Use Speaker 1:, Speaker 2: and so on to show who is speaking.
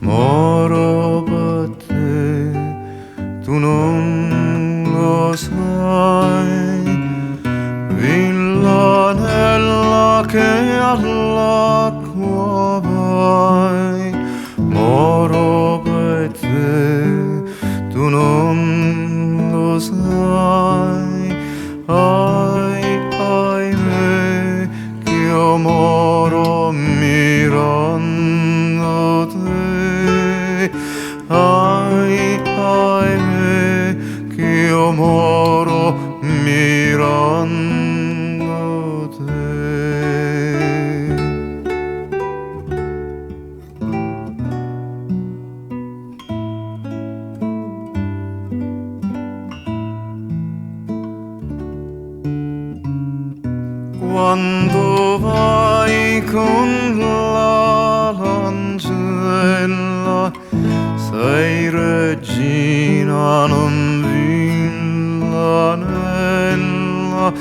Speaker 1: Morobatte, tu non lo sai, villanella che all'acqua vai. Morobatte, tu non lo sai, ahimè, che io moro mirando te, ahimè, che io moro mirando te. Quando vai con la lancella, sei regina, non villanella,